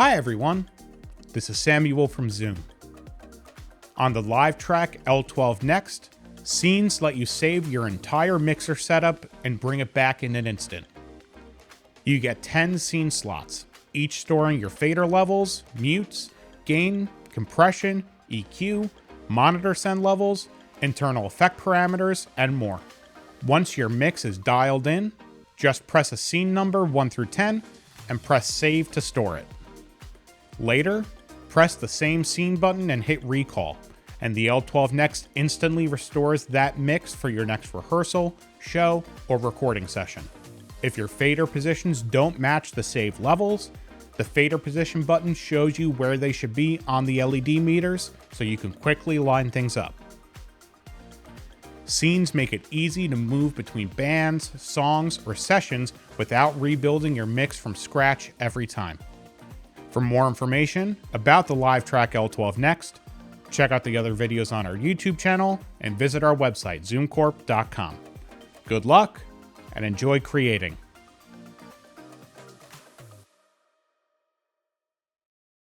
Hi everyone, this is Samuel from Zoom. On the LiveTrak L12next, scenes let you save your entire mixer setup and bring it back in an instant. You get 10 scene slots, each storing your fader levels, mutes, gain, compression, EQ, monitor send levels, internal effect parameters, and more. Once your mix is dialed in, just press a scene number 1 through 10 and press save to store it. Later, press the same scene button and hit recall, and the L12next instantly restores that mix for your next rehearsal, show, or recording session. If your fader positions don't match the saved levels, the fader position button shows you where they should be on the LED meters so you can quickly line things up. Scenes make it easy to move between bands, songs, or sessions without rebuilding your mix from scratch every time. For more information about the LiveTrak L12next, check out the other videos on our YouTube channel and visit our website, zoomcorp.com. Good luck and enjoy creating.